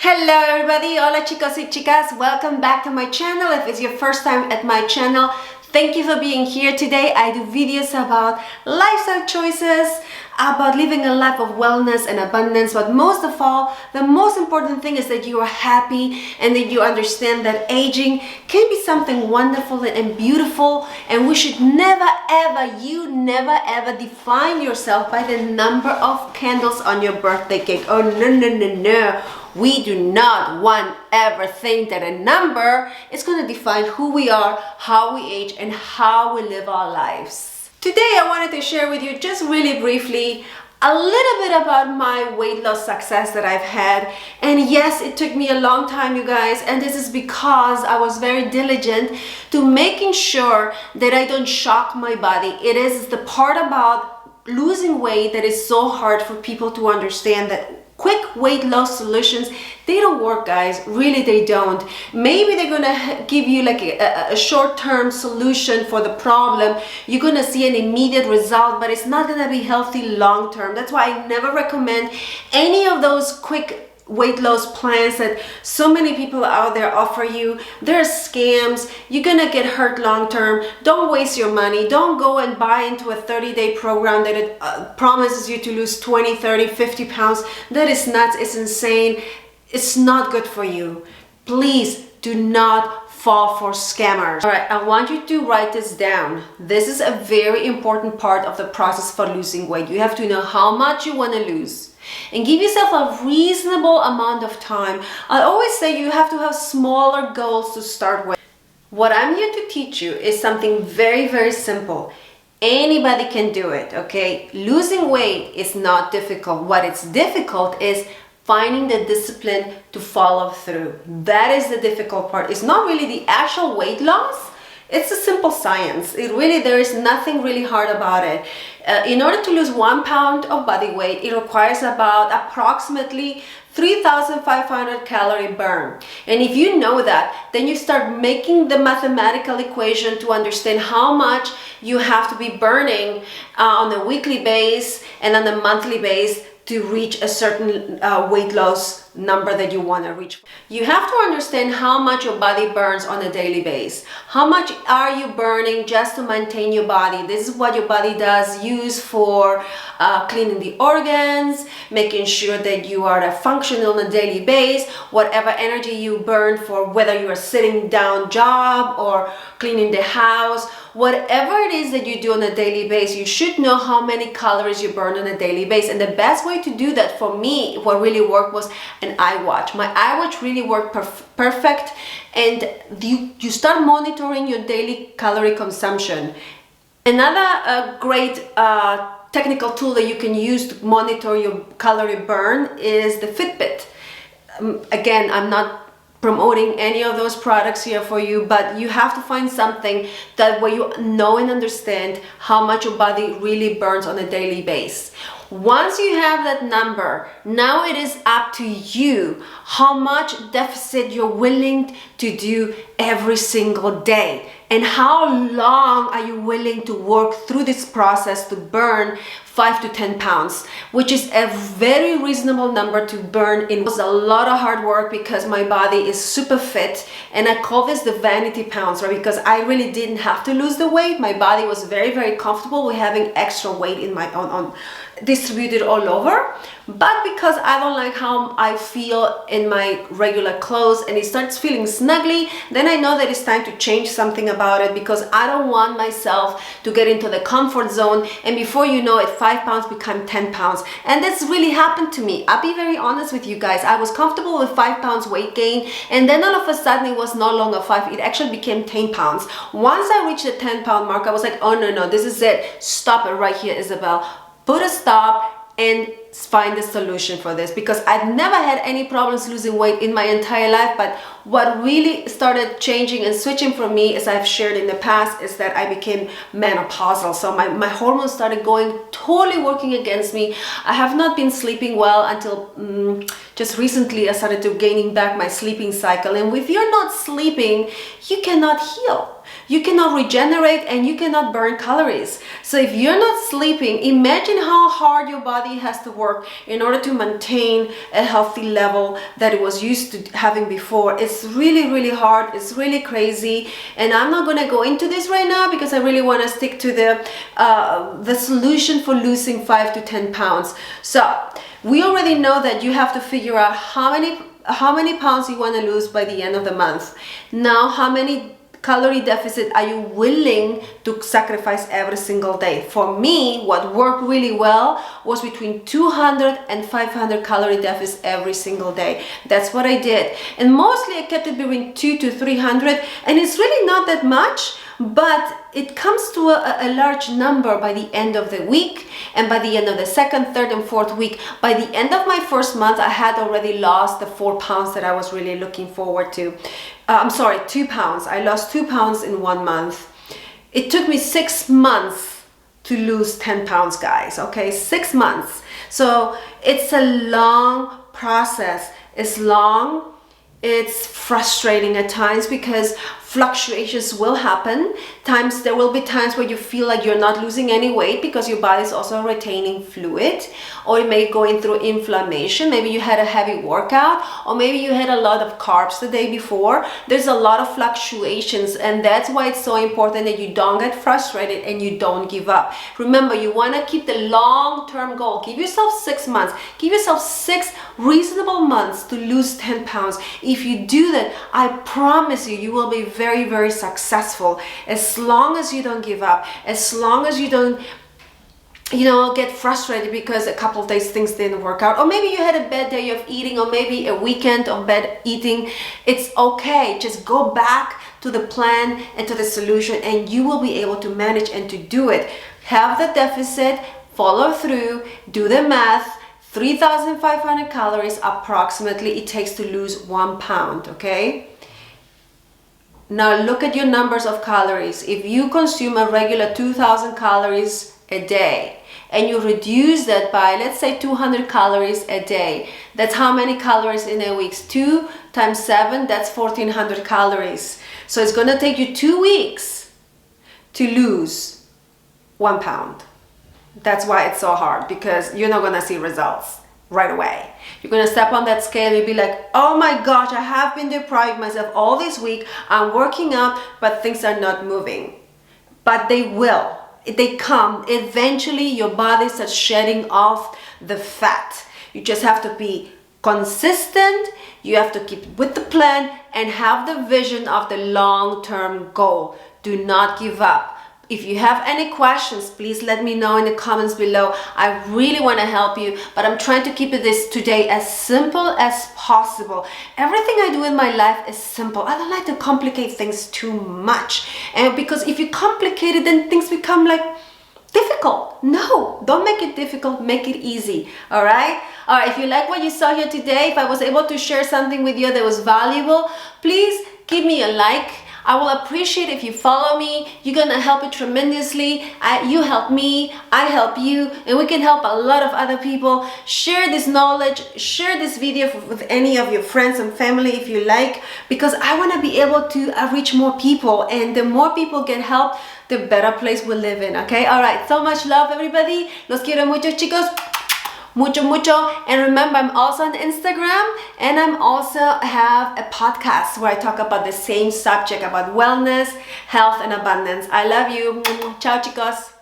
Hello everybody, hola chicos y chicas, welcome back to my channel. If it's your first time at my channel, thank you for being here. Today I do videos about lifestyle choices, about living a life of wellness and abundance, but most of all, the most important thing is that you are happy and that you understand that aging can be something wonderful and beautiful, and we should never ever define yourself by the number of candles on your birthday cake. Oh no. We do not want ever think that a number is going to define who we are, how we age, and how we live our lives. Today I wanted to share with you just really briefly a little bit about my weight loss success that I've had. And yes, it took me a long time, you guys, and this is because I was very diligent to making sure that I don't shock my body. It is the part about losing weight that is so hard for people to understand, that quick weight loss solutions, they don't work, guys. Really, they don't. Maybe they're gonna give you like a short-term solution for the problem. You're gonna see an immediate result, but it's not gonna be healthy long-term. That's why I never recommend any of those quick weight loss plans that so many people out there offer you. They're scams. You're gonna get hurt long term. Don't waste your money. Don't go and buy into a 30-day program that it promises you to lose 20, 30, 50 pounds. That is nuts. It's insane. It's not good for you. Please do not fall for scammers. All right, I want you to write this down. This is a very important part of the process for losing weight. You have to know how much you want to lose and give yourself a reasonable amount of time. I always say you have to have smaller goals to start with. What I'm here to teach you is something very simple. Anybody can do it, okay? Losing weight is not difficult. What is difficult is finding the discipline to follow through. That is the difficult part. It's not really the actual weight loss. It's a simple science. There is nothing really hard about it. In order to lose 1 pound of body weight, it requires about approximately 3,500 calorie burn. And if you know that, then you start making the mathematical equation to understand how much you have to be burning on a weekly base and on a monthly base to reach a certain weight loss number that you want to reach. You have to understand how much your body burns on a daily basis. How much are you burning just to maintain your body? This is what your body does use for cleaning the organs, making sure that you are functional on a daily basis. Whatever energy you burn for, whether you are sitting down job or cleaning the house, whatever it is that you do on a daily basis, you should know how many calories you burn on a daily basis. And the best way to do that for me, what really worked, was an iWatch. My iWatch really worked perfect, and you start monitoring your daily calorie consumption. Another great technical tool that you can use to monitor your calorie burn is the Fitbit. Again, I'm not promoting any of those products here for you, but you have to find something that where you know and understand how much your body really burns on a daily basis. Once you have that number, now it is up to you how much deficit you're willing to do every single day, and how long are you willing to work through this process to burn 5 to 10 pounds, which is a very reasonable number to burn. It was a lot of hard work because my body is super fit, and I call this the vanity pounds, right? Because I really didn't have to lose the weight. My body was very comfortable with having extra weight in my on distributed all over. But because I don't like how I feel in my regular clothes and it starts feeling snuggly, then I know that it's time to change something about it, because I don't want myself to get into the comfort zone and before you know it, 5 pounds become 10 pounds. And this really happened to me. I'll be very honest with you guys. I was comfortable with 5 pounds weight gain, and then all of a sudden it was no longer 5, it actually became 10 pounds. Once I reached the 10-pound mark, I was like, oh no, this is it. Stop it right here, Isabel. Put a stop and find a solution for this, because I've never had any problems losing weight in my entire life. But what really started changing and switching for me, as I've shared in the past, is that I became menopausal. So my hormones started totally working against me. I have not been sleeping well until just recently I started to gaining back my sleeping cycle. And if you're not sleeping, you cannot heal. You cannot regenerate and you cannot burn calories. So if you're not sleeping, imagine how hard your body has to work in order to maintain a healthy level that it was used to having before. It's really, really hard. It's really crazy. And I'm not going to go into this right now because I really want to stick to the solution for losing 5 to 10 pounds. So we already know that you have to figure out how many pounds you want to lose by the end of the month. Now, how many calorie deficit are you willing to sacrifice every single day? For me, what worked really well was between 200 and 500 calorie deficit every single day. That's what I did. And mostly I kept it between 200 to 300, and it's really not that much, but it comes to a large number by the end of the week, and by the end of the second, third, and fourth week. By the end of my first month, I had already lost the 4 pounds that I was really looking forward to. 2 pounds. I lost 2 pounds in 1 month. It took me 6 months to lose 10 pounds, guys. Okay, 6 months. So it's a long process. It's long. It's frustrating at times because fluctuations will happen. There will be times where you feel like you're not losing any weight because your body is also retaining fluid, or it may go through inflammation. Maybe you had a heavy workout, or maybe you had a lot of carbs the day before. There's a lot of fluctuations, and that's why it's so important that you don't get frustrated and you don't give up. Remember, you want to keep the long-term goal. Give yourself 6 months. Give yourself 6 reasonable months to lose 10 pounds. If you do that, I promise you, you will be very, very successful. As long as you don't give up, as long as you don't get frustrated because a couple of days things didn't work out, or maybe you had a bad day of eating, or maybe a weekend of bad eating. It's okay. Just go back to the plan and to the solution, and you will be able to manage and to do it. Have the deficit, follow through, do the math. 3,500 calories approximately it takes to lose 1 pound, okay? Now look at your numbers of calories. If you consume a regular 2,000 calories a day and you reduce that by, let's say, 200 calories a day, that's how many calories in a week? 2 times 7, that's 1,400 calories. So it's going to take you 2 weeks to lose 1 pound. That's why it's so hard, because you're not going to see results right away. You're going to step on that scale, you'll be like, oh my gosh, I have been depriving myself all this week. I'm working out, but things are not moving. But they will. They come. Eventually, your body starts shedding off the fat. You just have to be consistent. You have to keep with the plan and have the vision of the long-term goal. Do not give up. If you have any questions, please let me know in the comments below. I really want to help you, but I'm trying to keep this today as simple as possible. Everything I do in my life is simple. I don't like to complicate things too much. And because if you complicate it, then things become like difficult. No, don't make it difficult, make it easy. All right, if you like what you saw here today, if I was able to share something with you that was valuable, please give me a like. I will appreciate if you follow me. You're gonna help it tremendously. You help me, I help you, and we can help a lot of other people. Share this knowledge, share this video with any of your friends and family if you like, because I wanna be able to reach more people, and the more people get help, the better place we live in, okay? All right, so much love, everybody. Los quiero mucho, chicos. Mucho, mucho. And remember, I'm also on Instagram, and I'm also have a podcast where I talk about the same subject, about wellness, health, and abundance. I love you. Ciao, chicos.